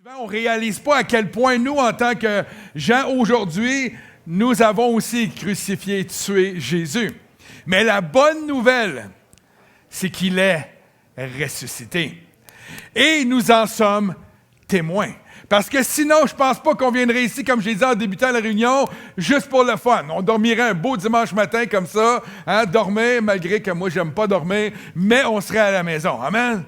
On ne réalise pas à quel point nous, en tant que gens aujourd'hui, nous avons aussi crucifié et tué Jésus. Mais la bonne nouvelle, c'est qu'il est ressuscité. Et nous en sommes témoins. Parce que sinon, je ne pense pas qu'on viendrait ici, comme je l'ai dit en débutant la réunion, juste pour le fun. On dormirait un beau dimanche matin comme ça, dormir, malgré que moi, je n'aime pas dormir, mais on serait à la maison. Amen.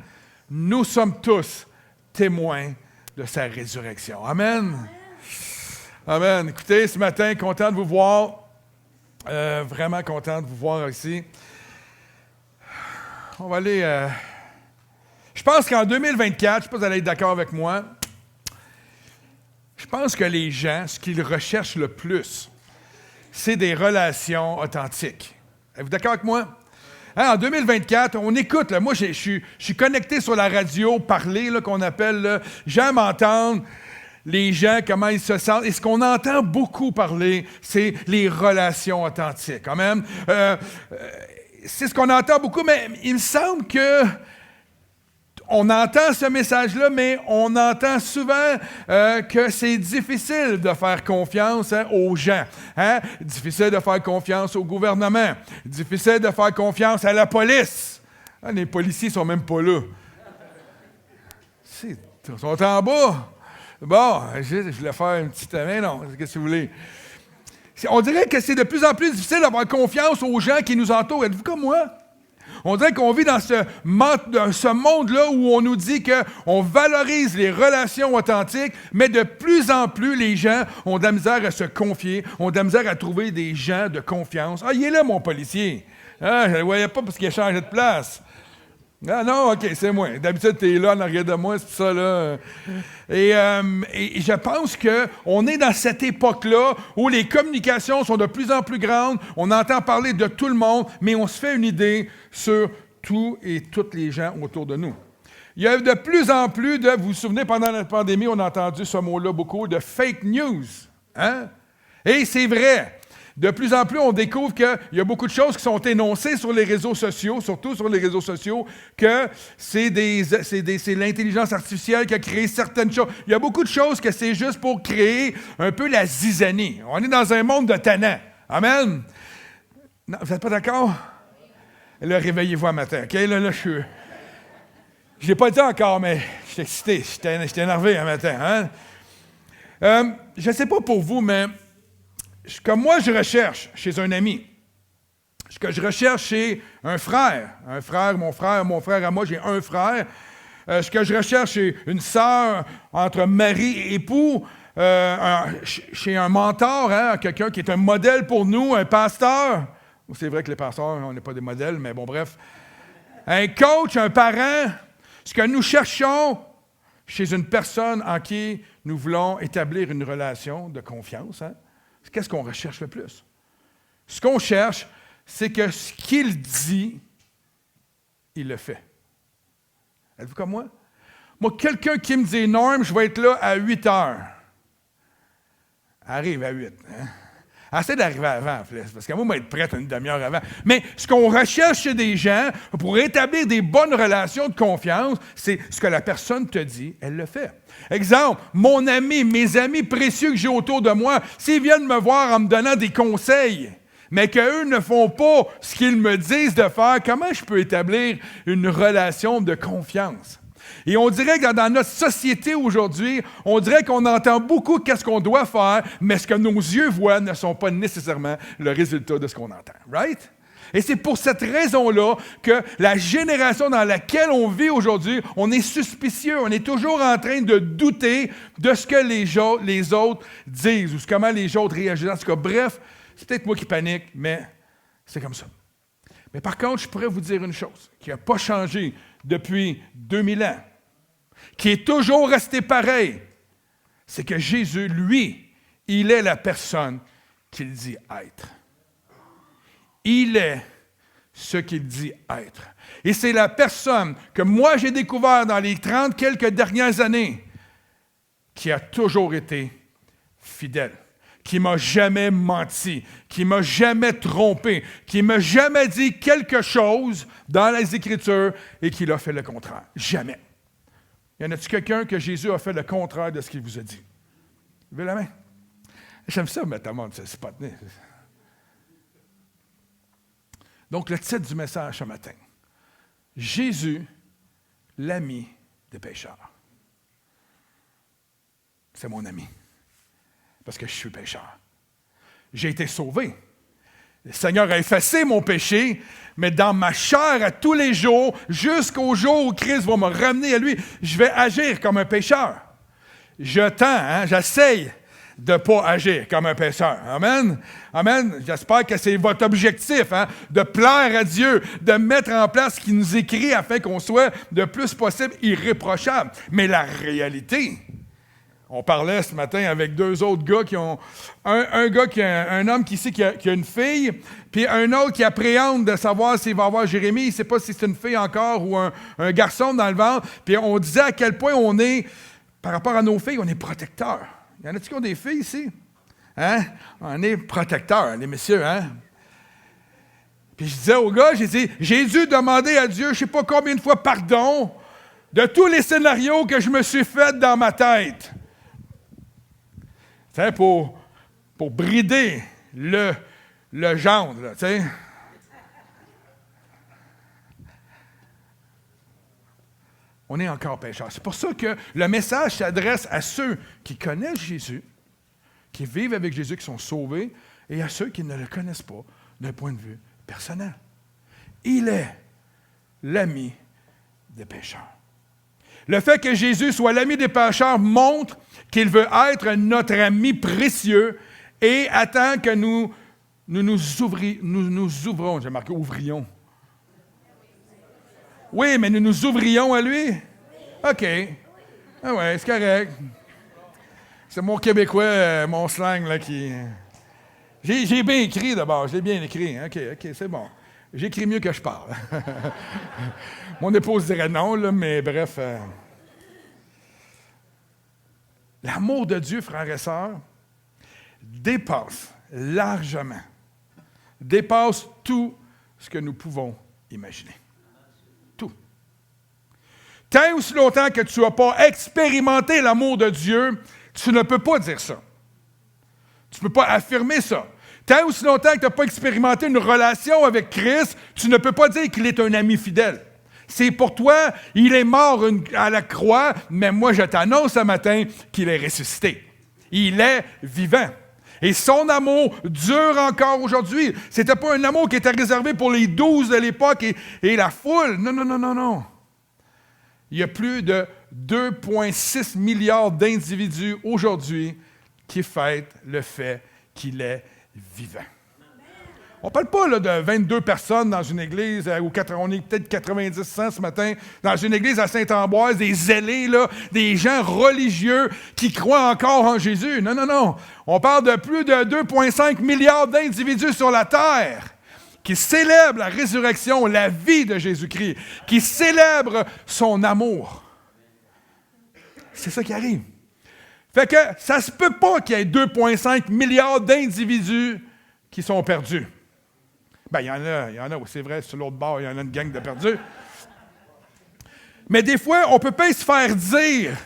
Nous sommes tous témoins de sa résurrection. Amen. Amen. Écoutez, ce matin, content de vous voir. Vraiment content de vous voir ici. On va aller... Je pense qu'en 2024, je ne sais pas si vous allez être d'accord avec moi, je pense que les gens, ce qu'ils recherchent le plus, c'est des relations authentiques. Êtes-vous d'accord avec moi? En 2024, on écoute, là, moi je suis connecté sur la radio, parler, là, qu'on appelle, là, j'aime entendre les gens, comment ils se sentent. Et ce qu'on entend beaucoup parler, c'est les relations authentiques. Quand même, c'est ce qu'on entend beaucoup, mais il me semble que on entend ce message-là, mais on entend souvent que c'est difficile de faire confiance aux gens. Difficile de faire confiance au gouvernement. Difficile de faire confiance à la police. Les policiers ne sont même pas là. Ils sont en bas. Bon, je voulais faire une petite... Mais non, qu'est-ce que vous voulez? On dirait que c'est de plus en plus difficile d'avoir confiance aux gens qui nous entourent. Êtes-vous comme moi? On dirait qu'on vit dans ce monde-là où on nous dit qu'on valorise les relations authentiques, mais de plus en plus, les gens ont de la misère à se confier, ont de la misère à trouver des gens de confiance. Ah, il est là, mon policier. Je ne le voyais pas parce qu'il a changé de place. Ah non, OK, c'est moi. D'habitude, tu es là en arrière de moi, c'est ça, là. Et je pense qu'on est dans cette époque-là où les communications sont de plus en plus grandes, on entend parler de tout le monde, mais on se fait une idée sur tout et toutes les gens autour de nous. Il y a de plus en plus vous vous souvenez, pendant la pandémie, on a entendu ce mot-là beaucoup, de fake news. Et c'est vrai. De plus en plus, on découvre qu'il y a beaucoup de choses qui sont énoncées sur les réseaux sociaux, surtout sur les réseaux sociaux, que c'est l'intelligence artificielle qui a créé certaines choses. Il y a beaucoup de choses que c'est juste pour créer un peu la zizanie. On est dans un monde de tannants. Amen? Non, vous n'êtes pas d'accord? Là, réveillez-vous un matin, OK? Là, je ne l'ai pas dit encore, mais je suis excité, j'étais énervé un matin. Je ne sais pas pour vous, mais... Comme moi, je recherche chez un ami, ce que je recherche chez un frère, mon frère à moi, j'ai un frère, ce que je recherche chez une sœur, entre mari et époux, chez un mentor, quelqu'un qui est un modèle pour nous, un pasteur. C'est vrai que les pasteurs, on n'est pas des modèles, mais bon, bref. Un coach, un parent, ce que nous cherchons chez une personne en qui nous voulons établir une relation de confiance, qu'est-ce qu'on recherche le plus? Ce qu'on cherche, c'est que ce qu'il dit, il le fait. Êtes-vous comme moi? Moi, quelqu'un qui me dit, Norm, je vais être là à 8 heures. Arrive à 8. Essaie d'arriver avant, parce que moi, je vais être prête une demi-heure avant. Mais ce qu'on recherche chez des gens, pour établir des bonnes relations de confiance, c'est ce que la personne te dit, elle le fait. Exemple, mon ami, mes amis précieux que j'ai autour de moi, s'ils viennent me voir en me donnant des conseils, mais qu'eux ne font pas ce qu'ils me disent de faire, comment je peux établir une relation de confiance? Et on dirait que dans notre société aujourd'hui, on dirait qu'on entend beaucoup qu'est-ce qu'on doit faire, mais ce que nos yeux voient ne sont pas nécessairement le résultat de ce qu'on entend. Right? Et c'est pour cette raison-là que la génération dans laquelle on vit aujourd'hui, on est suspicieux, on est toujours en train de douter de ce que les autres disent ou comment les autres réagissent. En tout cas, bref, c'est peut-être moi qui panique, mais c'est comme ça. Mais par contre, je pourrais vous dire une chose qui n'a pas changé depuis 2000 ans, qui est toujours resté pareil, c'est que Jésus, lui, il est la personne qu'il dit être. Il est ce qu'il dit être. Et c'est la personne que moi j'ai découvert dans les 30 quelques dernières années qui a toujours été fidèle, qui m'a jamais menti, qui m'a jamais trompé, qui m'a jamais dit quelque chose dans les Écritures et qui a fait le contraire. Jamais. Y en a-t-il quelqu'un que Jésus a fait le contraire de ce qu'il vous a dit? Levez la main. J'aime ça, mettre ta main, c'est pas tenu. Donc, le titre du message ce matin, Jésus, l'ami des pécheurs. C'est mon ami, parce que je suis pécheur. J'ai été sauvé. Le Seigneur a effacé mon péché, mais dans ma chair à tous les jours, jusqu'au jour où Christ va me ramener à lui, je vais agir comme un pécheur. Je tends, j'essaye de ne pas agir comme un pécheur. Amen? Amen? J'espère que c'est votre objectif, de plaire à Dieu, de mettre en place ce qu'il nous écrit afin qu'on soit le plus possible irréprochable. Mais la réalité, on parlait ce matin avec deux autres gars qui ont... Un gars qui a un homme qui sait qu'il a une fille, puis un autre qui appréhende de savoir s'il va avoir Jérémie. Il ne sait pas si c'est une fille encore ou un garçon dans le ventre. Puis on disait à quel point on est, par rapport à nos filles, on est protecteurs. Y en a-t-il qui ont des filles ici? On est protecteurs, les messieurs, Puis je disais au gars, j'ai dit, Jésus demandait à Dieu, je ne sais pas combien de fois pardon de tous les scénarios que je me suis fait dans ma tête. Tu sais, pour brider le gendre, là, tu sais. On est encore pécheurs. C'est pour ça que le message s'adresse à ceux qui connaissent Jésus, qui vivent avec Jésus, qui sont sauvés, et à ceux qui ne le connaissent pas d'un point de vue personnel. Il est l'ami des pécheurs. Le fait que Jésus soit l'ami des pécheurs montre qu'il veut être notre ami précieux et attend que nous ouvrons. J'ai marqué ouvrions. Oui, mais nous nous ouvrions à lui? OK. Ah ouais, c'est correct. C'est mon québécois, mon slang, là, qui... J'ai bien écrit, d'abord. J'ai bien écrit. OK, c'est bon. J'écris mieux que je parle. Mon épouse dirait non, là, mais bref. L'amour de Dieu, frères et sœurs, dépasse largement, dépasse tout ce que nous pouvons imaginer. Tout. Tant aussi longtemps que tu n'as pas expérimenté l'amour de Dieu, tu ne peux pas dire ça. Tu ne peux pas affirmer ça. Tant aussi longtemps que tu n'as pas expérimenté une relation avec Christ, tu ne peux pas dire qu'il est un ami fidèle. C'est pour toi, il est mort à la croix, mais moi je t'annonce ce matin qu'il est ressuscité. Il est vivant. Et son amour dure encore aujourd'hui. Ce n'était pas un amour qui était réservé pour les 12 de l'époque et la foule. Non. Il y a plus de 2,6 milliards d'individus aujourd'hui qui fêtent le fait qu'il est vivant. On ne parle pas là, de 22 personnes dans une église, on est peut-être 90, 100 ce matin, dans une église à Saint-Ambroise, des zélés, là, des gens religieux qui croient encore en Jésus. Non. On parle de plus de 2,5 milliards d'individus sur la terre qui célèbrent la résurrection, la vie de Jésus-Christ, qui célèbrent son amour. C'est ça qui arrive. Fait que ça se peut pas qu'il y ait 2,5 milliards d'individus qui sont perdus. Ben, il y en a, c'est vrai, sur l'autre bord, il y en a une gang de perdus. Mais des fois, on ne peut pas se faire dire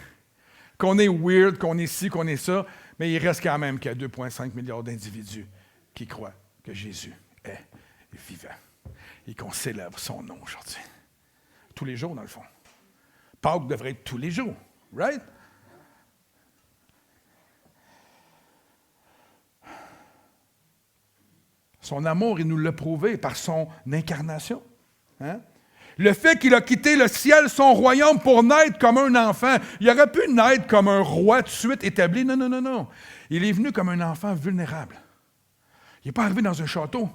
qu'on est weird, qu'on est ci, qu'on est ça, mais il reste quand même qu'il y a 2,5 milliards d'individus qui croient que Jésus est vivant et qu'on célèbre son nom aujourd'hui. Tous les jours, dans le fond. Pâques devrait être tous les jours, right? Son amour, il nous l'a prouvé par son incarnation. Le fait qu'il a quitté le ciel, son royaume, pour naître comme un enfant. Il aurait pu naître comme un roi tout de suite établi. Non. Il est venu comme un enfant vulnérable. Il n'est pas arrivé dans un château.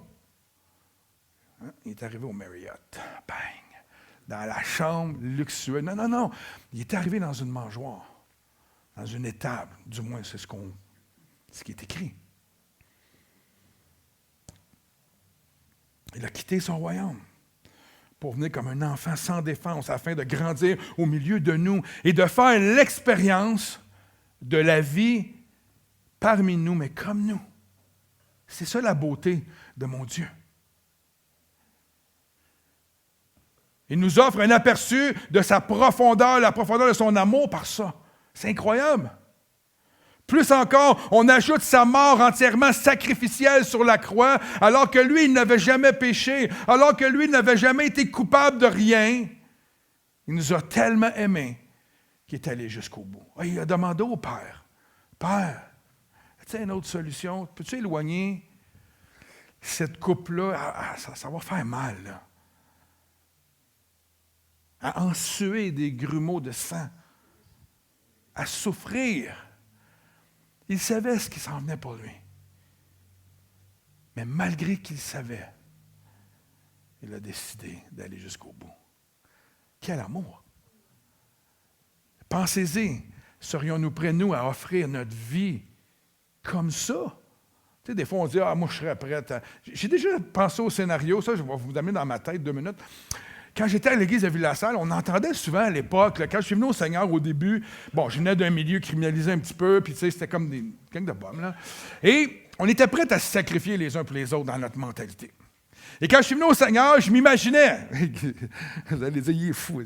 Il est arrivé au Marriott. Bang! Dans la chambre luxueuse. Non. Il est arrivé dans une mangeoire. Dans une étable. Du moins, c'est ce qui est écrit. Il a quitté son royaume pour venir comme un enfant sans défense afin de grandir au milieu de nous et de faire l'expérience de la vie parmi nous, mais comme nous. C'est ça la beauté de mon Dieu. Il nous offre un aperçu de sa profondeur, la profondeur de son amour par ça. C'est incroyable. Plus encore, on ajoute sa mort entièrement sacrificielle sur la croix, alors que lui, il n'avait jamais péché, alors que lui, il n'avait jamais été coupable de rien. Il nous a tellement aimés qu'il est allé jusqu'au bout. Il a demandé au Père, « Père, as-tu une autre solution? Peux-tu éloigner cette coupe-là? Ça va faire mal, là. À ensuer des grumeaux de sang, à souffrir. » Il savait ce qui s'en venait pour lui. Mais malgré qu'il savait, il a décidé d'aller jusqu'au bout. Quel amour! Pensez-y, serions-nous prêts, nous, à offrir notre vie comme ça? Tu sais, des fois, on dit « Ah, moi, je serais prête à... » J'ai déjà pensé au scénario, ça, je vais vous amener dans ma tête 2 minutes. Quand j'étais à l'église de Ville-la-Salle, on entendait souvent à l'époque, là, quand je suis venu au Seigneur au début, bon, je venais d'un milieu criminalisé un petit peu, puis tu sais, c'était comme des gangs de bombes, là. Et on était prêts à se sacrifier les uns pour les autres dans notre mentalité. Et quand je suis venu au Seigneur, je m'imaginais, vous allez dire, il est fou.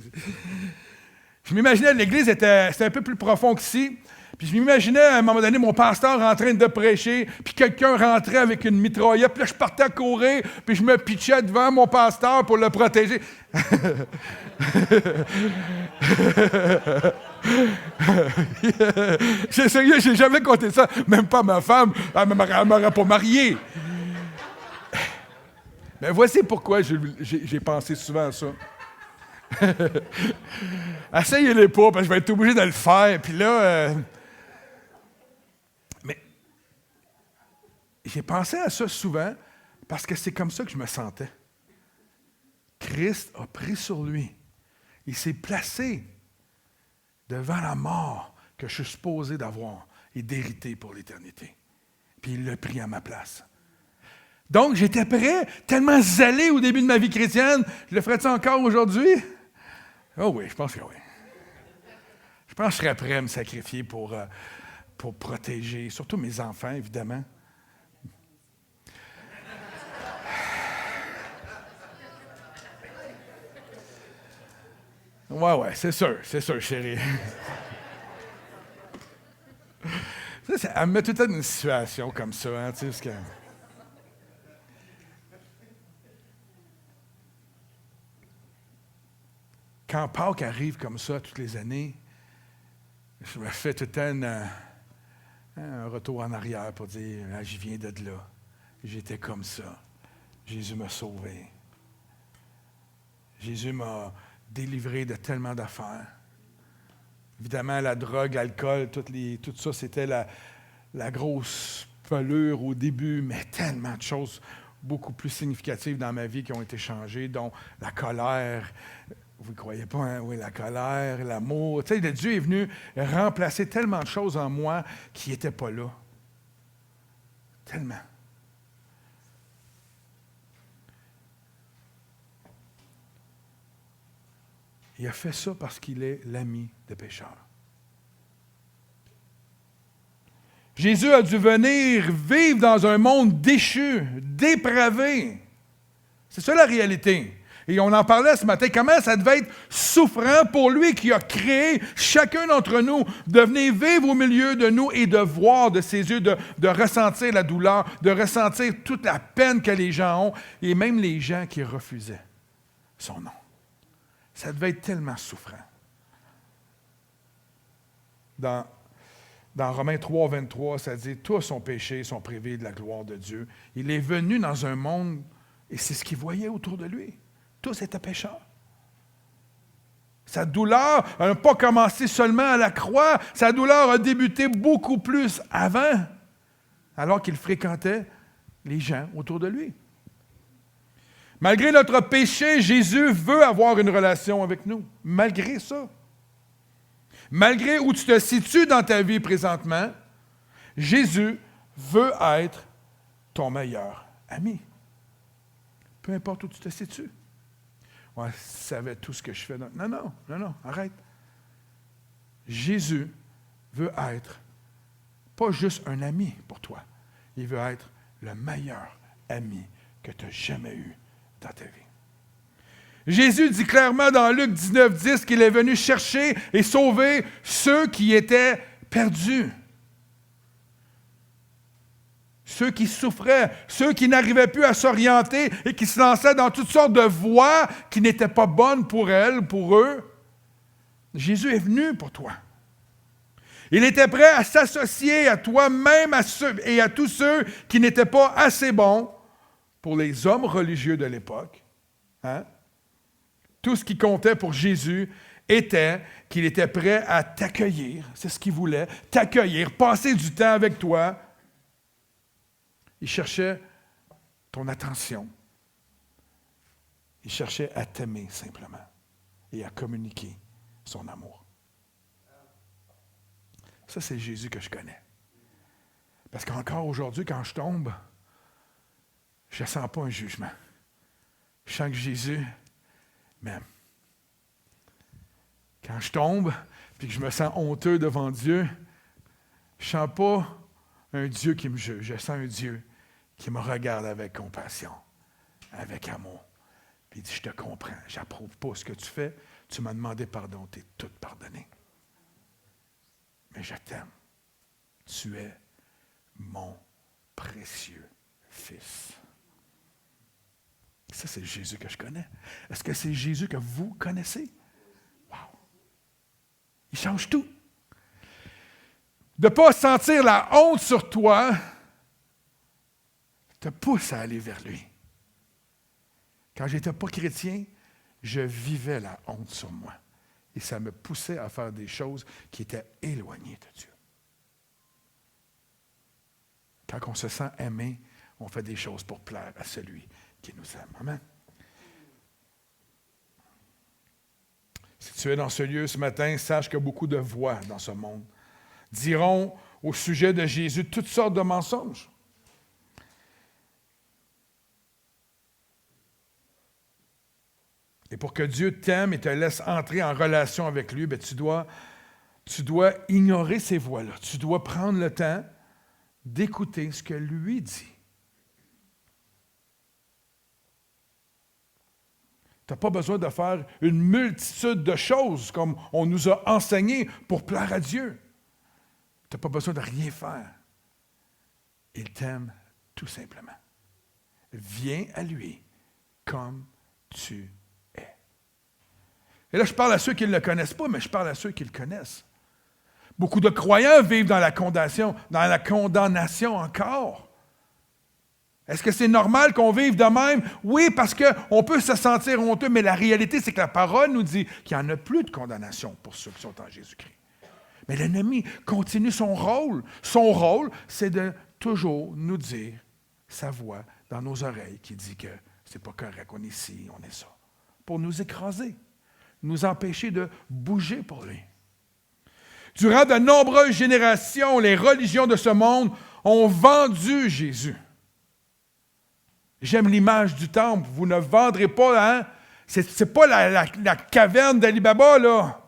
Je m'imaginais, l'église c'était un peu plus profond qu'ici, puis je m'imaginais à un moment donné mon pasteur en train de prêcher, puis quelqu'un rentrait avec une mitraillette, puis là je partais à courir, puis je me pitchais devant mon pasteur pour le protéger. J'ai essayé, j'ai jamais compté ça, même pas ma femme, elle m'aurait pas marié. Mais voici pourquoi j'ai pensé souvent à ça. Essayez-les pas, parce que je vais être obligé de le faire. Puis là, mais j'ai pensé à ça souvent parce que c'est comme ça que je me sentais. Christ a pris sur lui. Il s'est placé devant la mort que je suis supposé d'avoir et d'hériter pour l'éternité. Puis il l'a pris à ma place. Donc, j'étais prêt, tellement zélé au début de ma vie chrétienne. Je le ferais-tu encore aujourd'hui? Oh oui, je pense que oui. Je pense que je serais prêt à me sacrifier pour protéger, surtout mes enfants, évidemment. Ouais, c'est sûr, chérie. Elle me met tout le temps dans une situation comme ça, hein, tu sais, parce que... Quand Pâques arrive comme ça toutes les années, je me fais tout le temps un retour en arrière pour dire « J'y viens de là. J'étais comme ça. Jésus m'a sauvé. Jésus m'a délivré de tellement d'affaires. » Évidemment, la drogue, l'alcool, tout ça, c'était la grosse pelure au début, mais tellement de choses beaucoup plus significatives dans ma vie qui ont été changées, dont la colère. Vous ne croyez pas, hein? Oui, la colère, l'amour. Tu sais, Dieu est venu remplacer tellement de choses en moi qui n'étaient pas là. Tellement. Il a fait ça parce qu'il est l'ami des pécheurs. Jésus a dû venir vivre dans un monde déchu, dépravé. C'est ça la réalité. Et on en parlait ce matin, comment ça devait être souffrant pour lui qui a créé chacun d'entre nous, de venir vivre au milieu de nous et de voir de ses yeux, de ressentir la douleur, de ressentir toute la peine que les gens ont, et même les gens qui refusaient son nom. Ça devait être tellement souffrant. Dans Romains 3, 23, ça dit « Tous ont péché, sont privés de la gloire de Dieu. » Il est venu dans un monde, et c'est ce qu'il voyait autour de lui. Tous étaient pécheurs. Sa douleur n'a pas commencé seulement à la croix, sa douleur a débuté beaucoup plus avant, alors qu'il fréquentait les gens autour de lui. Malgré notre péché, Jésus veut avoir une relation avec nous. Malgré ça. Malgré où tu te situes dans ta vie présentement, Jésus veut être ton meilleur ami. Peu importe où tu te situes. Ouais, tu savais tout ce que je fais. Non, arrête. Jésus veut être pas juste un ami pour toi. Il veut être le meilleur ami que tu as jamais eu dans ta vie. Jésus dit clairement dans Luc 19:10 qu'il est venu chercher et sauver ceux qui étaient perdus. Ceux qui souffraient, ceux qui n'arrivaient plus à s'orienter et qui se lançaient dans toutes sortes de voies qui n'étaient pas bonnes pour elles, pour eux. Jésus est venu pour toi. Il était prêt à s'associer à toi-même et à tous ceux qui n'étaient pas assez bons pour les hommes religieux de l'époque. Hein? Tout ce qui comptait pour Jésus était qu'il était prêt à t'accueillir. C'est ce qu'il voulait, t'accueillir, passer du temps avec toi. Il cherchait ton attention. Il cherchait à t'aimer simplement et à communiquer son amour. Ça, c'est le Jésus que je connais. Parce qu'encore aujourd'hui, quand je tombe, je ne sens pas un jugement. Je sens que Jésus m'aime. Quand je tombe, puis que je me sens honteux devant Dieu, je ne sens pas un Dieu qui me juge. Je sens un Dieu qui me regarde avec compassion, avec amour. Puis il dit, je te comprends, je n'approuve pas ce que tu fais. Tu m'as demandé pardon, tu es tout pardonné. Mais je t'aime. Tu es mon précieux Fils. Ça, c'est le Jésus que je connais. Est-ce que c'est le Jésus que vous connaissez? Wow! Il change tout. De ne pas sentir la honte sur toi te pousse à aller vers lui. Quand je n'étais pas chrétien, je vivais la honte sur moi. Et ça me poussait à faire des choses qui étaient éloignées de Dieu. Quand on se sent aimé, on fait des choses pour plaire à celui qui nous aime. Amen. Si tu es dans ce lieu ce matin, sache qu'il y a beaucoup de voix dans ce monde. Diront au sujet de Jésus toutes sortes de mensonges. Et pour que Dieu t'aime et te laisse entrer en relation avec lui, bien, tu dois ignorer ces voix-là. Tu dois prendre le temps d'écouter ce que lui dit. Tu n'as pas besoin de faire une multitude de choses comme on nous a enseigné pour plaire à Dieu. Tu n'as pas besoin de rien faire. Il t'aime tout simplement. Viens à lui comme tu es. Et là, je parle à ceux qui ne le connaissent pas, mais je parle à ceux qui le connaissent. Beaucoup de croyants vivent dans la condamnation encore. Est-ce que c'est normal qu'on vive de même? Oui, parce qu'on peut se sentir honteux, mais la réalité, c'est que la parole nous dit qu'il n'y en a plus de condamnation pour ceux qui sont en Jésus-Christ. Mais l'ennemi continue son rôle. Son rôle, c'est de toujours nous dire sa voix dans nos oreilles qui dit que c'est pas correct, on est ci, on est ça. Pour nous écraser, nous empêcher de bouger pour lui. Durant de nombreuses générations, les religions de ce monde ont vendu Jésus. J'aime l'image du temple. Vous ne vendrez pas, hein? C'est pas la caverne d'Ali Baba, là.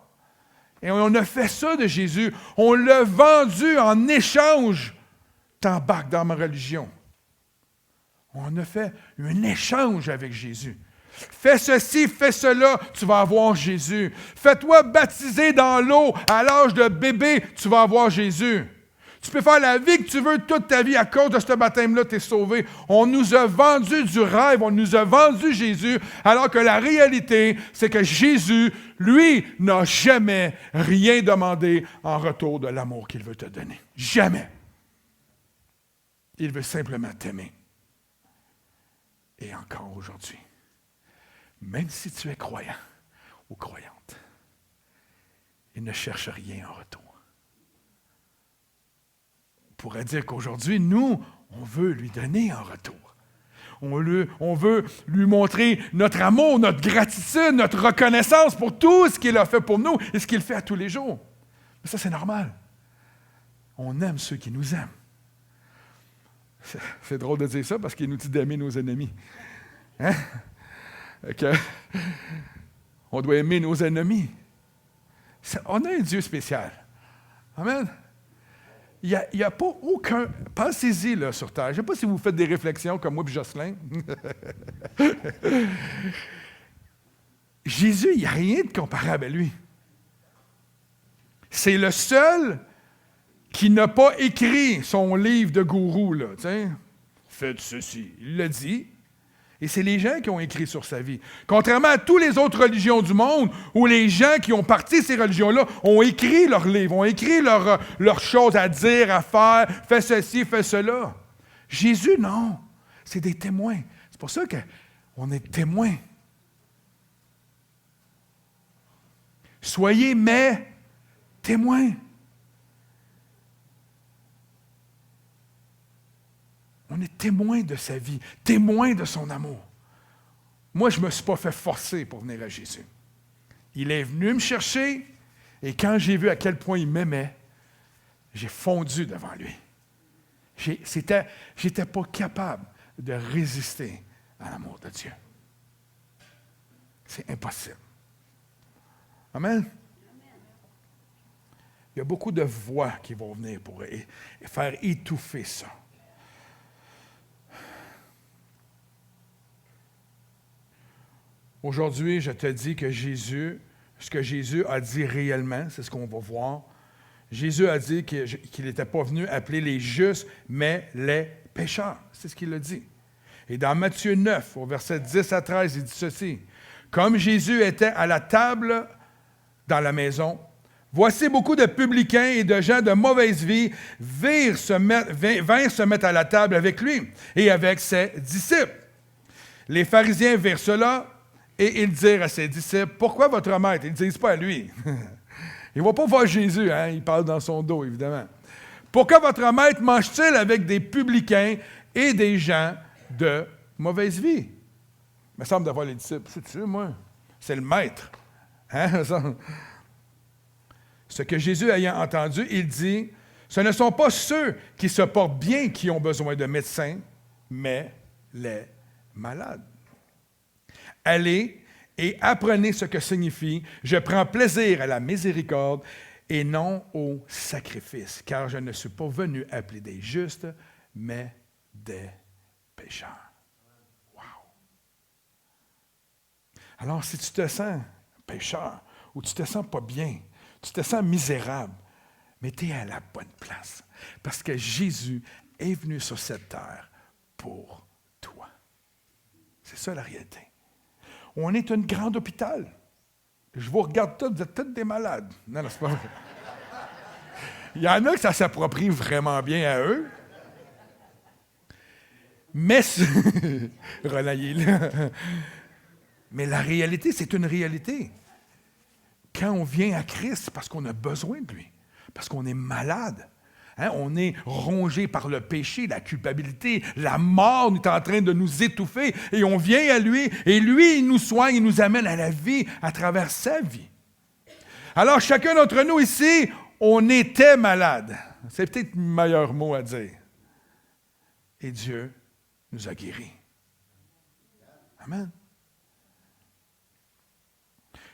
Et on a fait ça de Jésus. On l'a vendu en échange. T'embarques dans ma religion. On a fait un échange avec Jésus. Fais ceci, fais cela, tu vas avoir Jésus. Fais-toi baptiser dans l'eau à l'âge de bébé, tu vas avoir Jésus. Tu peux faire la vie que tu veux toute ta vie à cause de ce baptême-là, tu es sauvé. On nous a vendu du rêve, on nous a vendu Jésus, alors que la réalité, c'est que Jésus, lui, n'a jamais rien demandé en retour de l'amour qu'il veut te donner. Jamais. Il veut simplement t'aimer. Et encore aujourd'hui. Même si tu es croyant ou croyante, il ne cherche rien en retour. On pourrait dire qu'aujourd'hui, nous, on veut lui donner en retour. On veut lui montrer notre amour, notre gratitude, notre reconnaissance pour tout ce qu'il a fait pour nous et ce qu'il fait à tous les jours. Mais ça, c'est normal. On aime ceux qui nous aiment. C'est drôle de dire ça parce qu'il nous dit d'aimer nos ennemis. Hein? On doit aimer nos ennemis. On a un Dieu spécial. Amen. Il n'y a pas aucun... Pensez-y là, sur Terre. Je ne sais pas si vous faites des réflexions comme moi et Jocelyn. Il n'y a pas aucun Dieu spécial. Amen. Il n'y a pas aucun... Pensez-y là, sur Terre. Je ne sais pas si vous faites des réflexions comme moi et Jocelyn. Il n'y a pas si vous faites des réflexions comme moi et Jocelyn. Il n'y a pas aucun Dieu spécial. Amen. Il n'y a pas aucun Dieu spécial. Jésus, il n'y a rien de comparable à lui. C'est le seul qui n'a pas écrit son livre de gourou, là, faites ceci. Il l'a dit. Et c'est les gens qui ont écrit sur sa vie. Contrairement à toutes les autres religions du monde, où les gens qui ont parti de ces religions-là ont écrit leurs livres, ont écrit leurs choses à dire, à faire, fais ceci, fais cela. Jésus, non. C'est des témoins. C'est pour ça qu'on est témoins. Soyez mes témoins. On est témoin de sa vie, témoin de son amour. Moi, je ne me suis pas fait forcer pour venir à Jésus. Il est venu me chercher, et quand j'ai vu à quel point il m'aimait, j'ai fondu devant lui. J'étais pas capable de résister à l'amour de Dieu. C'est impossible. Amen? Il y a beaucoup de voix qui vont venir pour faire étouffer ça. Aujourd'hui, je te dis que ce que Jésus a dit réellement, c'est ce qu'on va voir. Jésus a dit qu'il n'était pas venu appeler les justes, mais les pécheurs. C'est ce qu'il a dit. Et dans Matthieu 9, au verset 10 à 13, il dit ceci. Comme Jésus était à la table dans la maison, voici beaucoup de publicains et de gens de mauvaise vie vinrent se mettre à la table avec lui et avec ses disciples. Les pharisiens virent cela et ils dirent à ses disciples, « Pourquoi votre maître? » Ils ne disent pas à lui. Il ne va pas voir Jésus, hein? Il parle dans son dos, évidemment. « Pourquoi votre maître mange-t-il avec des publicains et des gens de mauvaise vie? » Il me semble d'avoir les disciples. C'est-tu, moi? C'est le maître. Hein? Ce que Jésus ayant entendu, il dit, « Ce ne sont pas ceux qui se portent bien qui ont besoin de médecins, mais les malades. Allez et apprenez ce que signifie « Je prends plaisir à la miséricorde et non au sacrifice, car je ne suis pas venu appeler des justes, mais des pécheurs. » Wow! Alors, si tu te sens pécheur ou tu te sens pas bien, tu te sens misérable, mais tu es à la bonne place, parce que Jésus est venu sur cette terre pour toi. C'est ça la réalité. On est un grand hôpital. Je vous regarde tous, vous êtes tous des malades. Non, c'est pas vrai. Il y en a que ça s'approprie vraiment bien à eux. Mais, relayez-le. Mais la réalité, c'est une réalité. Quand on vient à Christ, c'est parce qu'on a besoin de lui, parce qu'on est malade. Hein, on est rongé par le péché, la culpabilité, la mort est en train de nous étouffer et on vient à lui et lui, il nous soigne, il nous amène à la vie à travers sa vie. Alors, chacun d'entre nous ici, on était malade. C'est peut-être le meilleur mot à dire. Et Dieu nous a guéris. Amen.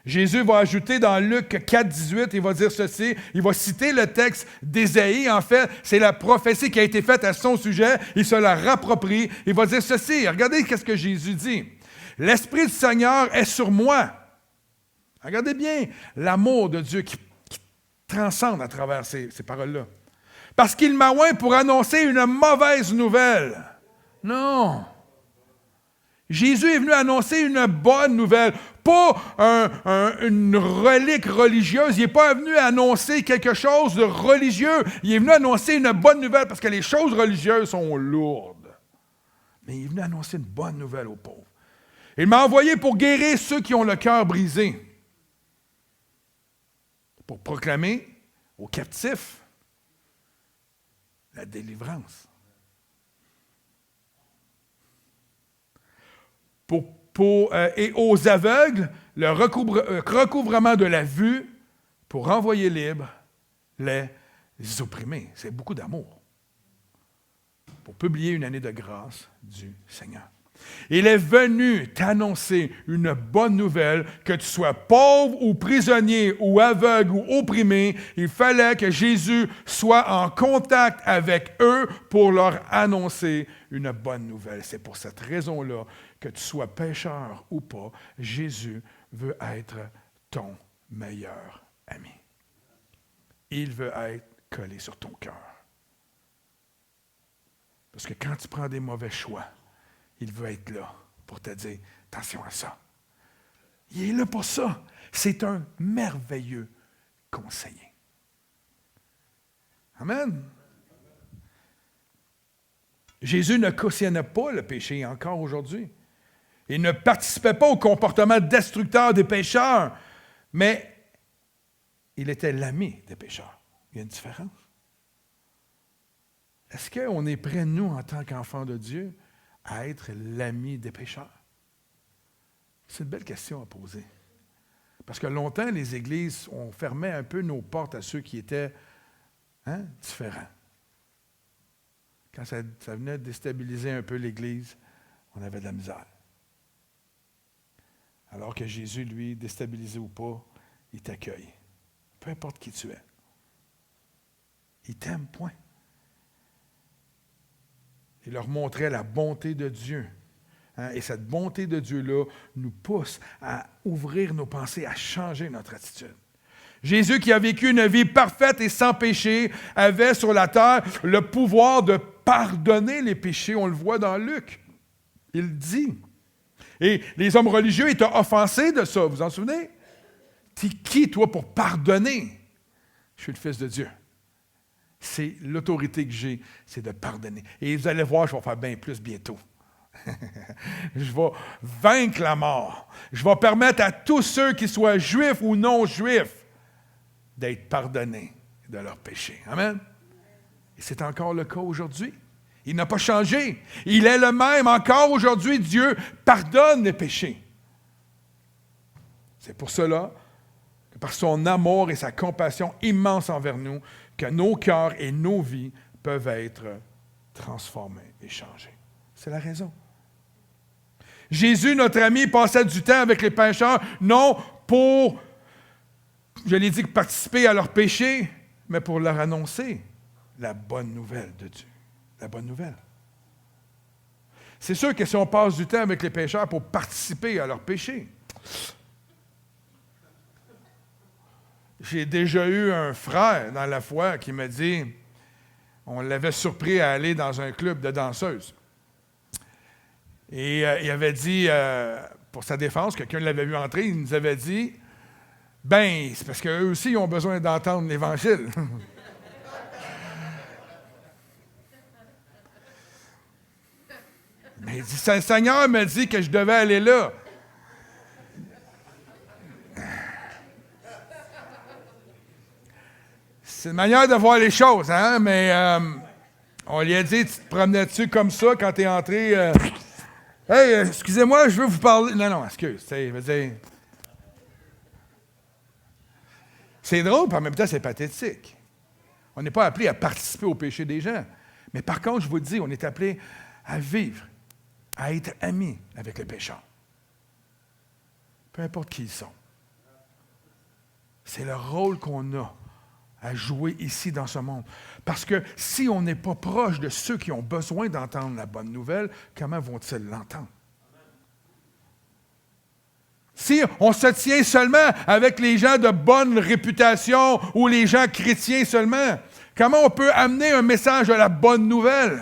Jésus va ajouter dans Luc 4, 18, il va dire ceci, il va citer le texte d'Ésaïe. En fait, c'est la prophétie qui a été faite à son sujet. Il se la rapproprie. Il va dire ceci. Regardez ce que Jésus dit. « L'Esprit du Seigneur est sur moi. » Regardez bien l'amour de Dieu qui transcende à travers ces paroles-là. « Parce qu'il m'a oint pour annoncer une mauvaise nouvelle. » Non. Jésus est venu annoncer une bonne nouvelle, pas une relique religieuse. Il n'est pas venu annoncer quelque chose de religieux. Il est venu annoncer une bonne nouvelle parce que les choses religieuses sont lourdes. Mais il est venu annoncer une bonne nouvelle aux pauvres. Il m'a envoyé pour guérir ceux qui ont le cœur brisé, pour proclamer aux captifs la délivrance. Et aux aveugles, le recouvrement de la vue pour renvoyer libres les opprimés. C'est beaucoup d'amour. Pour publier une année de grâce du Seigneur. Il est venu t'annoncer une bonne nouvelle, que tu sois pauvre ou prisonnier ou aveugle ou opprimé. Il fallait que Jésus soit en contact avec eux pour leur annoncer une bonne nouvelle. C'est pour cette raison-là que tu sois pécheur ou pas, Jésus veut être ton meilleur ami. Il veut être collé sur ton cœur. Parce que quand tu prends des mauvais choix, il veut être là pour te dire, attention à ça. Il est là pour ça. C'est un merveilleux conseiller. Amen. Jésus ne cautionnait pas le péché encore aujourd'hui. Il ne participait pas au comportement destructeur des pécheurs, mais il était l'ami des pécheurs. Il y a une différence. Est-ce qu'on est prêt, nous, en tant qu'enfants de Dieu, à être l'ami des pécheurs? C'est une belle question à poser. Parce que longtemps, les églises, on fermait un peu nos portes à ceux qui étaient différents. Quand ça venait déstabiliser un peu l'Église, on avait de la misère. Alors que Jésus, lui, déstabilisé ou pas, il t'accueille. Peu importe qui tu es. Il t'aime, point. Il leur montrait la bonté de Dieu. Et cette bonté de Dieu-là nous pousse à ouvrir nos pensées, à changer notre attitude. Jésus, qui a vécu une vie parfaite et sans péché, avait sur la terre le pouvoir de pardonner les péchés. On le voit dans Luc. Il dit. Et les hommes religieux étaient offensés de ça. Vous vous en souvenez? T'es qui, toi, pour pardonner? Je suis le Fils de Dieu. C'est l'autorité que j'ai, c'est de pardonner. Et vous allez voir, je vais faire bien plus bientôt. Je vais vaincre la mort. Je vais permettre à tous ceux qui soient juifs ou non juifs d'être pardonnés de leurs péchés. Amen. Et c'est encore le cas aujourd'hui. Il n'a pas changé. Il est le même. Encore aujourd'hui, Dieu pardonne les péchés. C'est pour cela que par son amour et sa compassion immense envers nous, que nos cœurs et nos vies peuvent être transformés et changés. C'est la raison. Jésus, notre ami, passait du temps avec les pécheurs, non pour, je l'ai dit, participer à leurs péchés, mais pour leur annoncer la bonne nouvelle de Dieu. La bonne nouvelle. C'est sûr que si on passe du temps avec les pécheurs pour participer à leurs péchés, j'ai déjà eu un frère dans la foi qui m'a dit, on l'avait surpris à aller dans un club de danseuses. Et il avait dit, pour sa défense, quelqu'un l'avait vu entrer, il nous avait dit, ben, c'est parce qu'eux aussi, ils ont besoin d'entendre l'Évangile. Mais il dit, le Seigneur m'a dit que je devais aller là. C'est une manière de voir les choses, hein? Mais on lui a dit, tu te promenais-tu comme ça quand tu es entré? Hey, excusez-moi, je veux vous parler. Non, excuse. C'est drôle, puis en même temps, c'est pathétique. On n'est pas appelé à participer au péché des gens. Mais par contre, je vous dis, on est appelé à vivre, à être amis avec les pécheurs. Peu importe qui ils sont. C'est le rôle qu'on a à jouer ici dans ce monde. Parce que si on n'est pas proche de ceux qui ont besoin d'entendre la bonne nouvelle, comment vont-ils l'entendre? Si on se tient seulement avec les gens de bonne réputation ou les gens chrétiens seulement, comment on peut amener un message de la bonne nouvelle?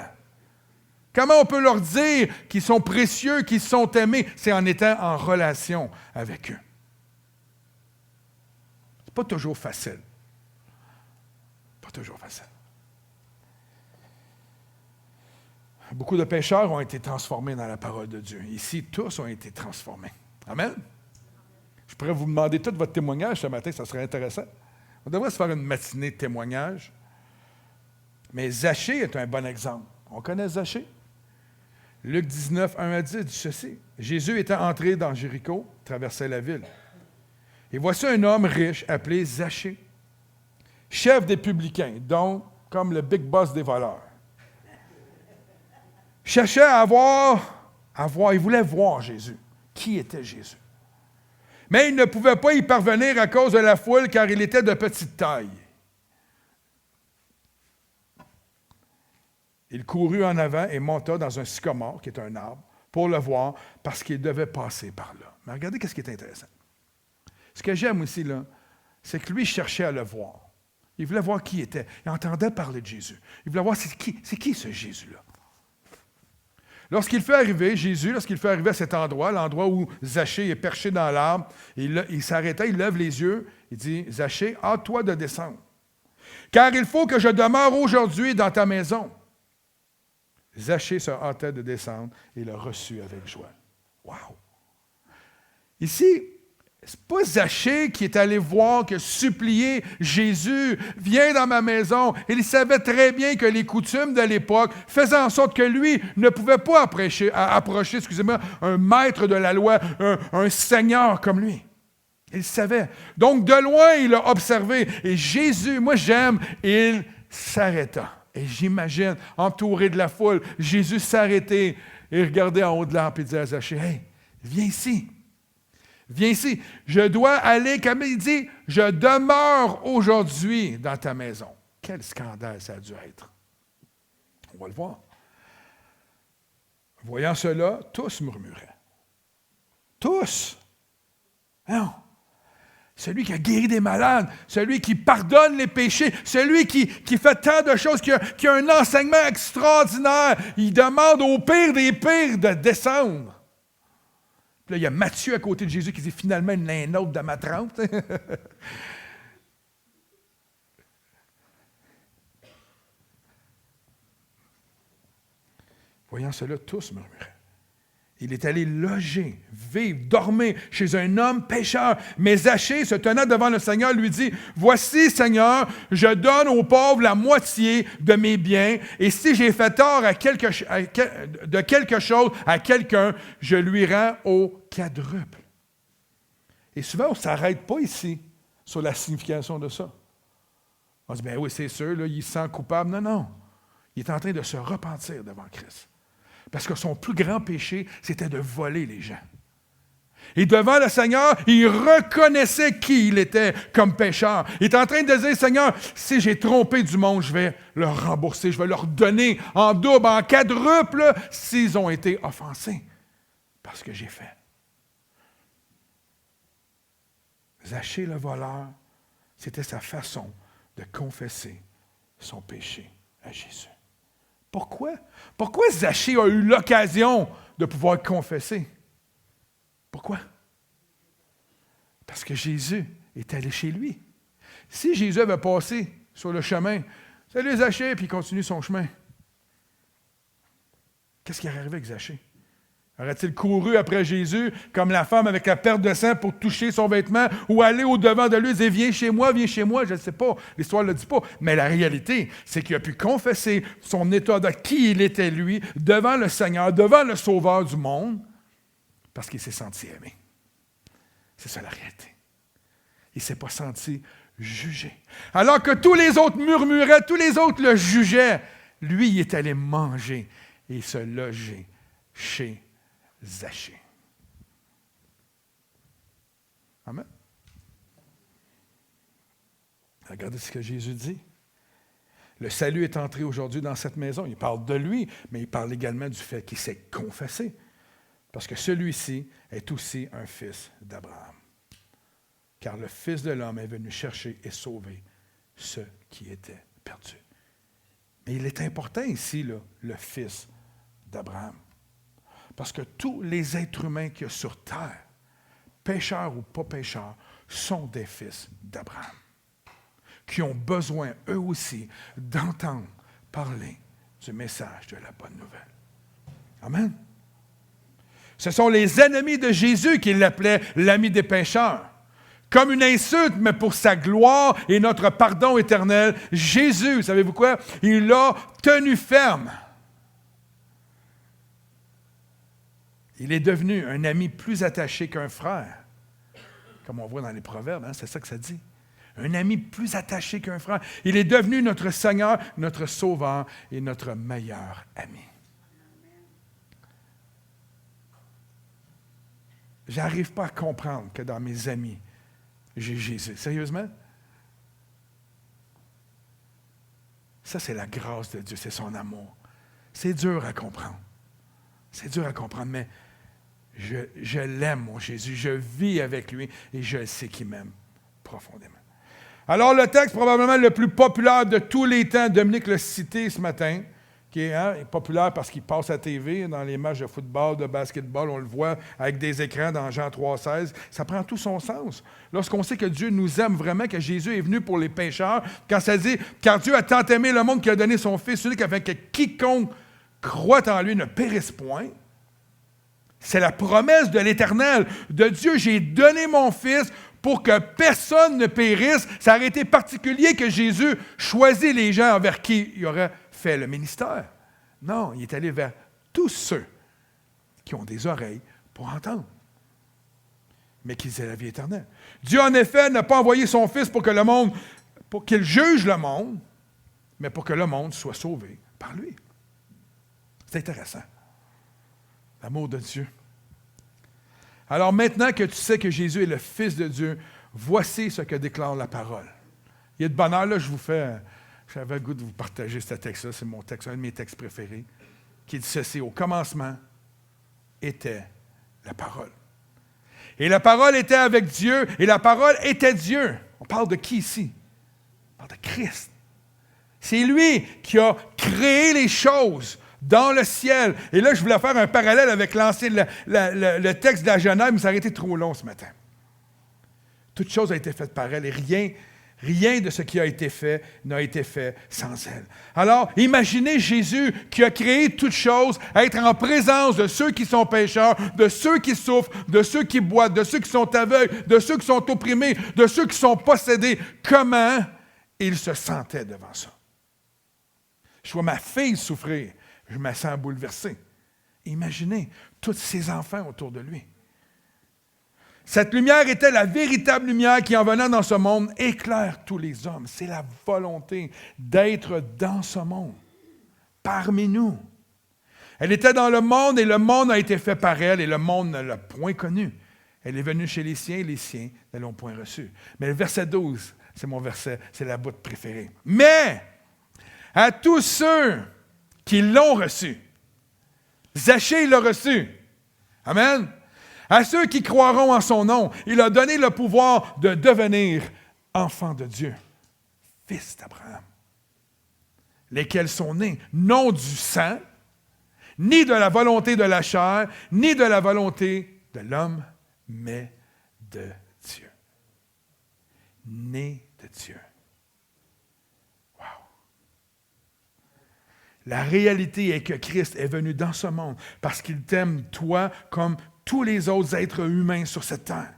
Comment on peut leur dire qu'ils sont précieux, qu'ils sont aimés? C'est en étant en relation avec eux. C'est pas toujours facile. Pas toujours facile. Beaucoup de pécheurs ont été transformés dans la parole de Dieu. Ici, tous ont été transformés. Amen. Je pourrais vous demander tout votre témoignage ce matin, ça serait intéressant. On devrait se faire une matinée de témoignage. Mais Zachée est un bon exemple. On connaît Zachée? Luc 19, 1 à 10 dit ceci. Jésus était entré dans Jéricho, traversait la ville. Et voici un homme riche appelé Zachée, chef des publicains, donc comme le big boss des voleurs. Cherchait à voir, il voulait voir Jésus. Qui était Jésus? Mais il ne pouvait pas y parvenir à cause de la foule, car il était de petite taille. Il courut en avant et monta dans un sycomore, qui est un arbre, pour le voir, parce qu'il devait passer par là. Mais regardez ce qui est intéressant. Ce que j'aime aussi, là, c'est que lui cherchait à le voir. Il voulait voir qui il était. Il entendait parler de Jésus. Il voulait voir c'est qui ce Jésus-là. Lorsqu'il fait arriver à cet endroit, l'endroit où Zachée est perché dans l'arbre, il s'arrêtait, il lève les yeux, il dit, « Zachée, hâte-toi de descendre, car il faut que je demeure aujourd'hui dans ta maison. » Zachée se hâtait de descendre et le reçut avec joie. Wow! Ici, c'est pas Zachée qui est allé voir, qui a supplié Jésus, « Viens dans ma maison. » Il savait très bien que les coutumes de l'époque faisaient en sorte que lui ne pouvait pas approcher un maître de la loi, un seigneur comme lui. Il savait. Donc, de loin, il a observé. Et Jésus, moi j'aime, il s'arrêta. Et j'imagine, entouré de la foule, Jésus s'arrêtait et regardait en haut de l'arbre et disait à Zachée, « Hey, viens ici. Viens ici. Je dois aller, comme il dit, je demeure aujourd'hui dans ta maison. » Quel scandale ça a dû être. On va le voir. Voyant cela, tous murmuraient. Tous. Non. Celui qui a guéri des malades, celui qui pardonne les péchés, celui qui fait tant de choses, qui a un enseignement extraordinaire, il demande au pire des pires de descendre. Puis là, il y a Matthieu à côté de Jésus qui dit finalement, il y en a un autre de ma trempe. Voyant cela, tous murmuraient. Il est allé loger, vivre, dormir chez un homme pécheur. Mais Zachée, se tenant devant le Seigneur, lui dit, « Voici, Seigneur, je donne aux pauvres la moitié de mes biens, et si j'ai fait tort de quelque chose à quelqu'un, je lui rends au quadruple. » Et souvent, on ne s'arrête pas ici sur la signification de ça. On se dit, « Ben oui, c'est sûr, là, il se sent coupable. » Non, non. Il est en train de se repentir devant Christ. Parce que son plus grand péché, c'était de voler les gens. Et devant le Seigneur, il reconnaissait qui il était comme pécheur. Il est en train de dire, Seigneur, si j'ai trompé du monde, je vais leur rembourser, je vais leur donner en double, en quadruple, s'ils ont été offensés. Parce que j'ai fait. Zachée le voleur, c'était sa façon de confesser son péché à Jésus. Pourquoi? Pourquoi Zachée a eu l'occasion de pouvoir confesser? Pourquoi? Parce que Jésus est allé chez lui. Si Jésus avait passé sur le chemin, « Salut Zachée », puis il continue son chemin, qu'est-ce qui est arrivé avec Zachée? Aurait-il couru après Jésus comme la femme avec la perte de sang pour toucher son vêtement ou aller au-devant de lui et dire « Viens chez moi, je ne sais pas. » L'histoire ne le dit pas. Mais la réalité, c'est qu'il a pu confesser son état de qui il était lui devant le Seigneur, devant le Sauveur du monde, parce qu'il s'est senti aimé. C'est ça la réalité. Il ne s'est pas senti jugé. Alors que tous les autres murmuraient, tous les autres le jugeaient, lui, il est allé manger et se loger chez Zachée. Amen. Regardez ce que Jésus dit. Le salut est entré aujourd'hui dans cette maison. Il parle de lui, mais il parle également du fait qu'il s'est confessé. Parce que celui-ci est aussi un fils d'Abraham. Car le Fils de l'homme est venu chercher et sauver ceux qui étaient perdus. Mais il est important ici, là, le fils d'Abraham. Parce que tous les êtres humains qu'il y a sur terre, pécheurs ou pas pécheurs, sont des fils d'Abraham, qui ont besoin, eux aussi, d'entendre parler du message de la bonne nouvelle. Amen. Ce sont les ennemis de Jésus qui l'appelaient l'ami des pécheurs. Comme une insulte, mais pour sa gloire et notre pardon éternel, Jésus, savez-vous quoi? Il l'a tenu ferme. Il est devenu un ami plus attaché qu'un frère. Comme on voit dans les Proverbes, hein, c'est ça que ça dit. Un ami plus attaché qu'un frère. Il est devenu notre Seigneur, notre Sauveur et notre meilleur ami. Je n'arrive pas à comprendre que dans mes amis, j'ai Jésus. Sérieusement? Ça, c'est la grâce de Dieu, c'est son amour. C'est dur à comprendre. C'est dur à comprendre, mais Je l'aime, mon Jésus. Je vis avec lui et je sais qu'il m'aime profondément. Alors, le texte probablement le plus populaire de tous les temps, Dominique l'a cité ce matin, qui est populaire parce qu'il passe à la TV, dans les matchs de football, de basketball, on le voit avec des écrans dans Jean 3,16. Ça prend tout son sens. Lorsqu'on sait que Dieu nous aime vraiment, que Jésus est venu pour les pécheurs, quand ça dit « Car Dieu a tant aimé le monde qu'il a donné son Fils unique afin que quiconque croit en lui ne périsse point », c'est la promesse de l'Éternel, de Dieu. J'ai donné mon Fils pour que personne ne périsse. Ça aurait été particulier que Jésus choisit les gens envers qui il aurait fait le ministère. Non, il est allé vers tous ceux qui ont des oreilles pour entendre, mais qu'ils aient la vie éternelle. Dieu, en effet, n'a pas envoyé son Fils pour qu'il juge le monde, mais pour que le monde soit sauvé par lui. C'est intéressant. L'amour de Dieu. Alors maintenant que tu sais que Jésus est le Fils de Dieu, voici ce que déclare la parole. Il y a de bonheur, là, j'avais le goût de vous partager ce texte-là, c'est mon texte, un de mes textes préférés, qui dit ceci, au commencement était la parole. Et la parole était avec Dieu, et la parole était Dieu. On parle de qui ici? On parle de Christ. C'est lui qui a créé les choses dans le ciel. Et là, je voulais faire un parallèle avec le texte de la Genèse, mais ça aurait été trop long ce matin. Toute chose a été faite par elle, et rien de ce qui a été fait n'a été fait sans elle. Alors, imaginez Jésus qui a créé toutes choses, être en présence de ceux qui sont pécheurs, de ceux qui souffrent, de ceux qui boitent, de ceux qui sont aveugles, de ceux qui sont opprimés, de ceux qui sont possédés. Comment il se sentait devant ça? Je vois ma fille souffrir. Je me sens bouleversé. Imaginez tous ces enfants autour de lui. Cette lumière était la véritable lumière qui, en venant dans ce monde, éclaire tous les hommes. C'est la volonté d'être dans ce monde, parmi nous. Elle était dans le monde et le monde a été fait par elle et le monde ne l'a point connue. Elle est venue chez les siens et les siens ne l'ont point reçue. Mais le verset 12, c'est mon verset, c'est la bout préférée. Mais à tous ceux qui l'ont reçu. Zachée l'a reçu. Amen. À ceux qui croiront en son nom, il a donné le pouvoir de devenir enfants de Dieu, fils d'Abraham, lesquels sont nés non du sang, ni de la volonté de la chair, ni de la volonté de l'homme, mais de Dieu. Nés de Dieu. La réalité est que Christ est venu dans ce monde parce qu'il t'aime, toi, comme tous les autres êtres humains sur cette terre.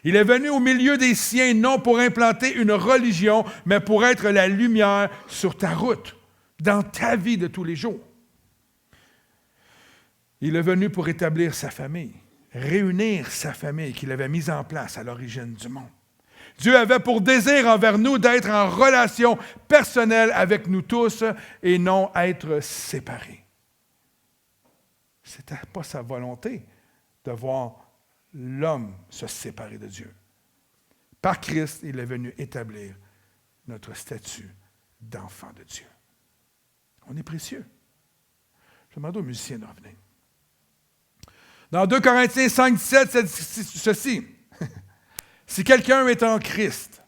Il est venu au milieu des siens, non pour implanter une religion, mais pour être la lumière sur ta route, dans ta vie de tous les jours. Il est venu pour établir sa famille, réunir sa famille qu'il avait mise en place à l'origine du monde. Dieu avait pour désir envers nous d'être en relation personnelle avec nous tous et non être séparés. Ce n'était pas sa volonté de voir l'homme se séparer de Dieu. Par Christ, il est venu établir notre statut d'enfant de Dieu. On est précieux. Je demande aux musiciens de revenir. Dans 2 Corinthiens 5, 17, c'est ceci. Si quelqu'un est en Christ,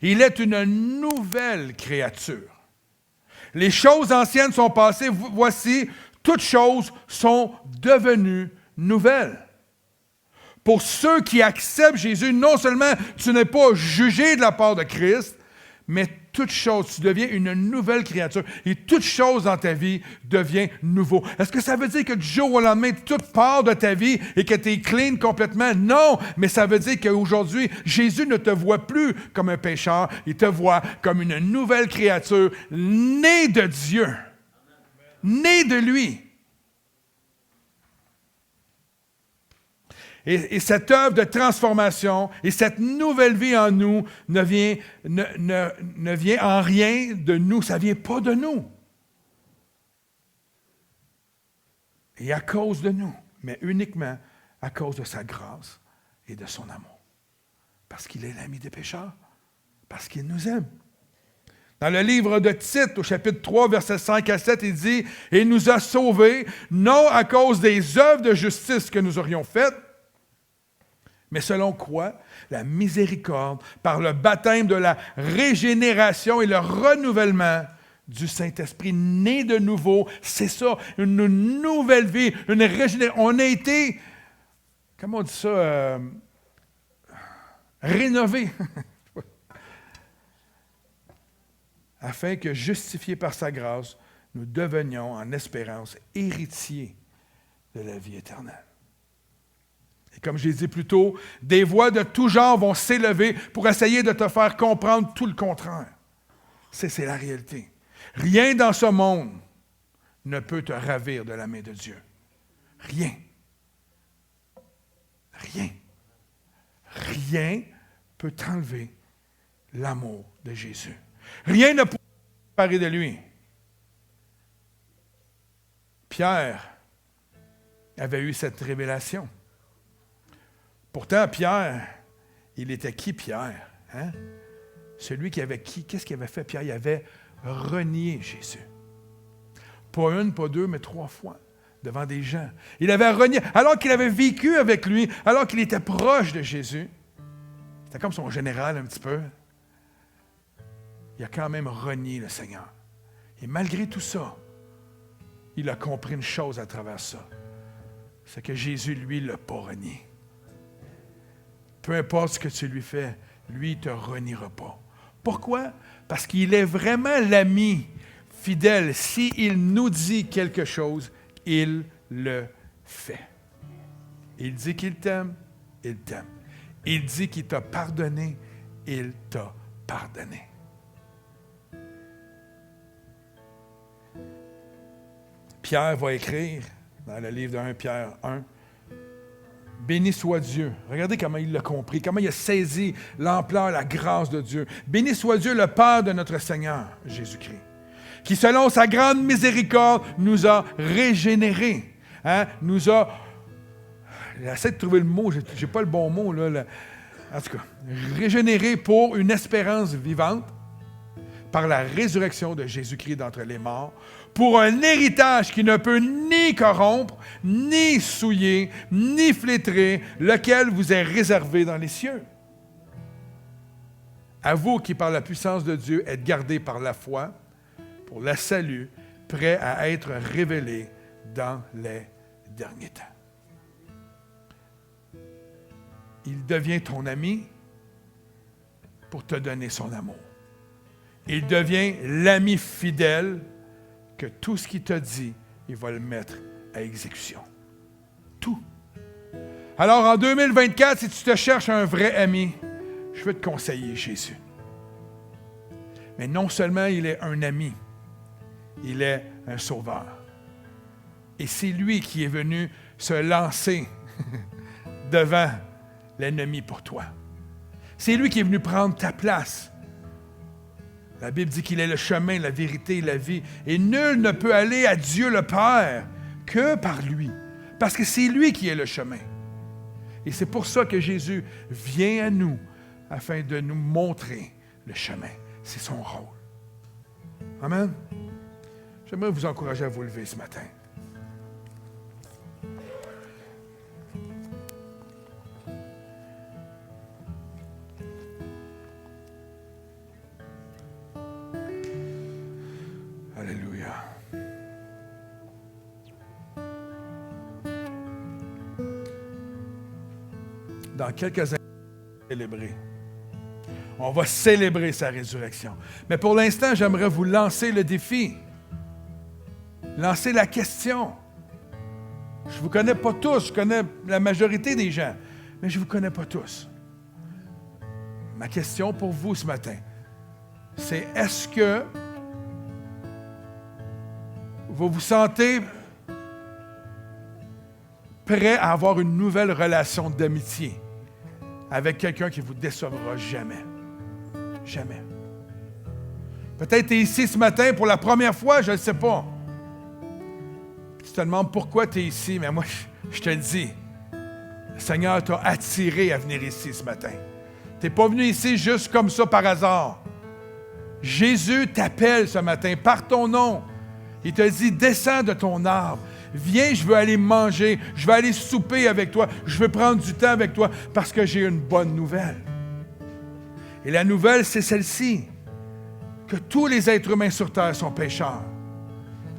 il est une nouvelle créature. Les choses anciennes sont passées, voici, toutes choses sont devenues nouvelles. Pour ceux qui acceptent Jésus, non seulement tu n'es pas jugé de la part de Christ, mais toute chose, tu deviens une nouvelle créature. Et toute chose dans ta vie devient nouveau. Est-ce que ça veut dire que du jour au lendemain, tout part de ta vie et que tu es clean complètement? Non, mais ça veut dire qu'aujourd'hui, Jésus ne te voit plus comme un pécheur. Il te voit comme une nouvelle créature, née de Dieu, née de lui. Et cette œuvre de transformation et cette nouvelle vie en nous ne vient en rien de nous, ça ne vient pas de nous. Et à cause de nous, mais uniquement à cause de sa grâce et de son amour. Parce qu'il est l'ami des pécheurs, parce qu'il nous aime. Dans le livre de Tite, au chapitre 3, versets 5 à 7, il dit « Il nous a sauvés, non à cause des œuvres de justice que nous aurions faites, Mais selon quoi? La miséricorde, par le baptême de la régénération et le renouvellement du Saint-Esprit, né de nouveau. C'est ça, une nouvelle vie, une régénération. On a été, comment on dit ça, rénové. Afin que, justifiés par sa grâce, nous devenions en espérance héritiers de la vie éternelle. Et comme je l'ai dit plus tôt, des voix de tout genre vont s'élever pour essayer de te faire comprendre tout le contraire. C'est la réalité. Rien dans ce monde ne peut te ravir de la main de Dieu. Rien. Rien. Rien peut t'enlever l'amour de Jésus. Rien ne peut te séparer de lui. Pierre avait eu cette révélation. Pourtant, Pierre, il était qui, Pierre? Hein? Celui qui avait qui? Qu'est-ce qu'il avait fait, Pierre? Il avait renié Jésus. Pas une, pas deux, mais 3 fois, devant des gens. Il avait renié, alors qu'il avait vécu avec lui, alors qu'il était proche de Jésus. C'était comme son général un petit peu. Il a quand même renié le Seigneur. Et malgré tout ça, il a compris une chose à travers ça. C'est que Jésus, lui, ne l'a pas renié. Peu importe ce que tu lui fais, lui, il ne te reniera pas. Pourquoi? Parce qu'il est vraiment l'ami fidèle. S'il nous dit quelque chose, il le fait. Il dit qu'il t'aime, il t'aime. Il dit qu'il t'a pardonné, il t'a pardonné. Pierre va écrire dans le livre de 1 Pierre 1, « Béni soit Dieu ». Regardez comment il l'a compris, comment il a saisi l'ampleur, la grâce de Dieu. « Béni soit Dieu, le Père de notre Seigneur, Jésus-Christ, qui, selon sa grande miséricorde, nous a régénérés. » Nous a... J'essaie de trouver le mot, je n'ai pas le bon mot, là. En tout cas, régénérés pour une espérance vivante par la résurrection de Jésus-Christ d'entre les morts, pour un héritage qui ne peut ni corrompre, ni souiller, ni flétrer, lequel vous est réservé dans les cieux. À vous qui, par la puissance de Dieu, êtes gardés par la foi, pour le salut, prêt à être révélé dans les derniers temps. Il devient ton ami pour te donner son amour. Il devient l'ami fidèle que tout ce qu'il t'a dit, il va le mettre à exécution. Tout. Alors, en 2024, si tu te cherches un vrai ami, je veux te conseiller Jésus. Mais non seulement il est un ami, il est un sauveur. Et c'est lui qui est venu se lancer devant l'ennemi pour toi. C'est lui qui est venu prendre ta place. La Bible dit qu'il est le chemin, la vérité, la vie. Et nul ne peut aller à Dieu le Père que par lui. Parce que c'est lui qui est le chemin. Et c'est pour ça que Jésus vient à nous afin de nous montrer le chemin. C'est son rôle. Amen. J'aimerais vous encourager à vous lever ce matin. Alléluia. Dans quelques années, on va célébrer sa résurrection. Mais pour l'instant, j'aimerais vous lancer le défi. Lancer la question. Je ne vous connais pas tous, je connais la majorité des gens, mais je ne vous connais pas tous. Ma question pour vous ce matin, c'est est-ce que vous vous sentez prêt à avoir une nouvelle relation d'amitié avec quelqu'un qui ne vous décevra jamais? Jamais. Peut-être tu es ici ce matin pour la première fois, je ne sais pas. Tu te demandes pourquoi tu es ici, mais moi, je te le dis. Le Seigneur t'a attiré à venir ici ce matin. Tu n'es pas venu ici juste comme ça par hasard. Jésus t'appelle ce matin par ton nom. Il te dit, descends de ton arbre, Viens, je veux aller manger, je veux aller souper avec toi, je veux prendre du temps avec toi parce que j'ai une bonne nouvelle. Et la nouvelle, c'est celle-ci, que tous les êtres humains sur terre sont pécheurs.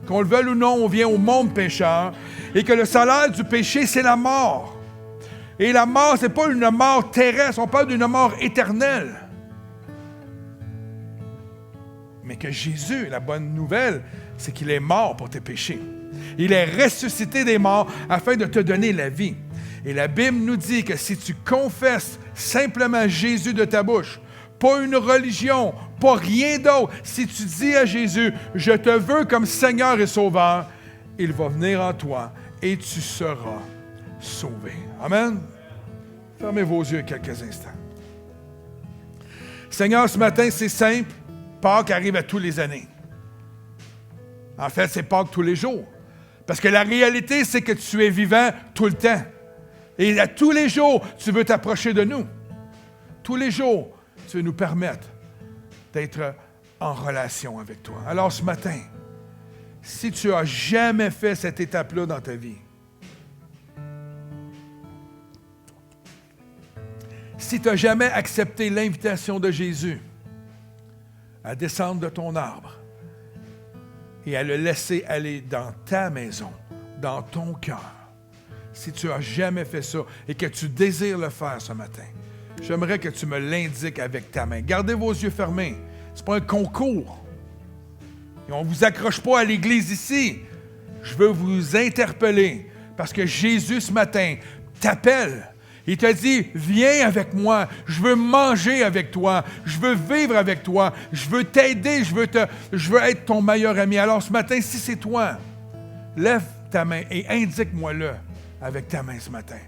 Qu'on le veuille ou non, on vient au monde pécheur et que le salaire du péché, c'est la mort. Et la mort, ce n'est pas une mort terrestre, on parle d'une mort éternelle. Mais que Jésus, la bonne nouvelle, c'est qu'il est mort pour tes péchés. Il est ressuscité des morts afin de te donner la vie. Et la Bible nous dit que si tu confesses simplement Jésus de ta bouche, pas une religion, pas rien d'autre, si tu dis à Jésus, je te veux comme Seigneur et Sauveur, il va venir en toi et tu seras sauvé. Amen. Fermez vos yeux quelques instants. Seigneur, ce matin, c'est simple. Pâques arrive à tous les années. En fait, c'est Pâques tous les jours. Parce que la réalité, c'est que tu es vivant tout le temps. Et à tous les jours, tu veux t'approcher de nous. Tous les jours, tu veux nous permettre d'être en relation avec toi. Alors ce matin, si tu n'as jamais fait cette étape-là dans ta vie, si tu n'as jamais accepté l'invitation de Jésus à descendre de ton arbre et à le laisser aller dans ta maison, dans ton cœur, si tu n'as jamais fait ça et que tu désires le faire ce matin, j'aimerais que tu me l'indiques avec ta main. Gardez vos yeux fermés. Ce n'est pas un concours. Et on ne vous accroche pas à l'église ici. Je veux vous interpeller parce que Jésus, ce matin, t'appelle. Il te dit, viens avec moi, je veux manger avec toi, je veux vivre avec toi, je veux t'aider, je veux être ton meilleur ami. Alors ce matin, si c'est toi, lève ta main et indique-moi-le avec ta main ce matin.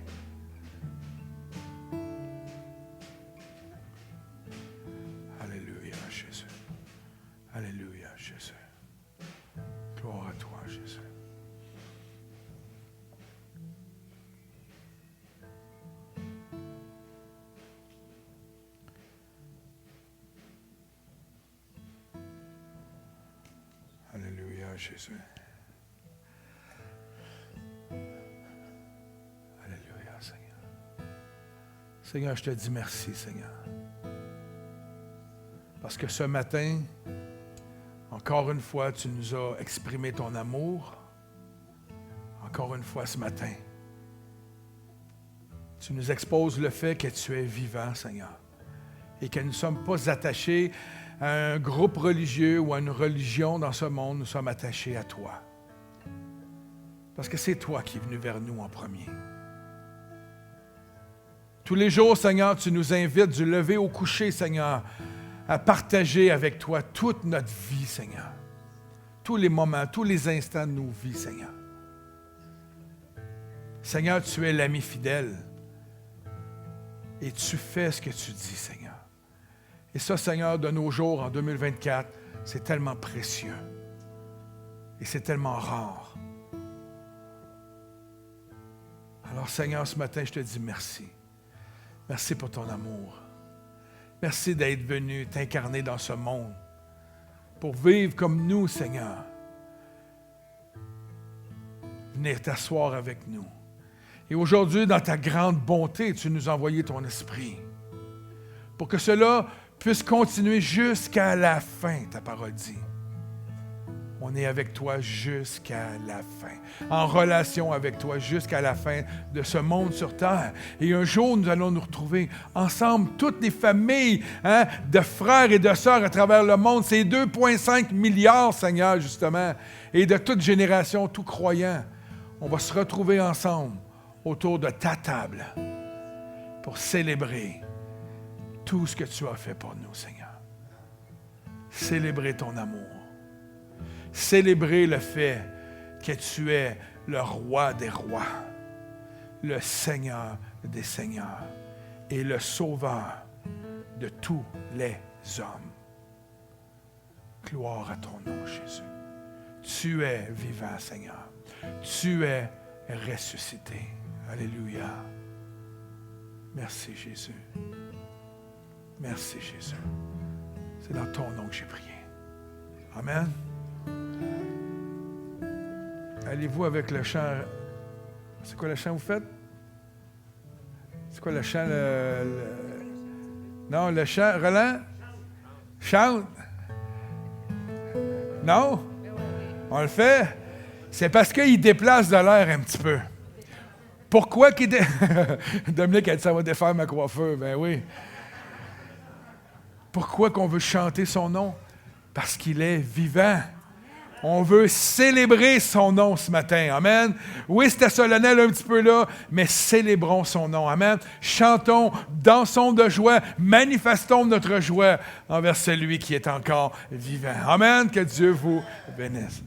Alléluia, Jésus. Alléluia, Jésus. Gloire à toi, Jésus. Alléluia, Jésus. Alléluia, Seigneur. Seigneur, je te dis merci, Seigneur. Parce que ce matin, encore une fois, tu nous as exprimé ton amour. Encore une fois, ce matin, tu nous exposes le fait que tu es vivant, Seigneur, et que nous ne sommes pas attachés à un groupe religieux ou à une religion dans ce monde, nous sommes attachés à toi. Parce que c'est toi qui es venu vers nous en premier. Tous les jours, Seigneur, tu nous invites du lever au coucher, Seigneur, à partager avec toi toute notre vie, Seigneur. Tous les moments, tous les instants de nos vies, Seigneur. Seigneur, tu es l'ami fidèle. Et tu fais ce que tu dis, Seigneur. Et ça, Seigneur, de nos jours, en 2024, c'est tellement précieux. Et c'est tellement rare. Alors, Seigneur, ce matin, je te dis merci. Merci pour ton amour. Merci d'être venu t'incarner dans ce monde pour vivre comme nous, Seigneur. Venir t'asseoir avec nous. Et aujourd'hui, dans ta grande bonté, tu nous as envoyé ton esprit pour que cela puisse continuer jusqu'à la fin, ta parole dit. On est avec toi jusqu'à la fin, en relation avec toi jusqu'à la fin de ce monde sur terre. Et un jour, nous allons nous retrouver ensemble, toutes les familles de frères et de sœurs à travers le monde. C'est 2,5 milliards, Seigneur, justement, et de toute génération, tout croyant. On va se retrouver ensemble autour de ta table pour célébrer tout ce que tu as fait pour nous, Seigneur. Célébrer ton amour. Célébrer le fait que tu es le roi des rois, le Seigneur des seigneurs et le sauveur de tous les hommes. Gloire à ton nom, Jésus. Tu es vivant, Seigneur. Tu es ressuscité. Alléluia. Merci, Jésus. Merci, Jésus. C'est dans ton nom que j'ai prié. Amen. allez-vous avec le chant? C'est quoi le chant que vous faites? C'est quoi le chant? Non, le chant. Roland? Chante? Non? On le fait? C'est parce qu'il déplace de l'air un petit peu. Pourquoi qu'il... Dominique a dit, ça va défaire ma coiffure. Ben oui. Pourquoi qu'on veut chanter son nom? Parce qu'il est vivant. On veut célébrer son nom ce matin. Amen. Oui, c'était solennel un petit peu là, mais célébrons son nom. Amen. Chantons, dansons de joie, manifestons notre joie envers celui qui est encore vivant. Amen. Que Dieu vous bénisse.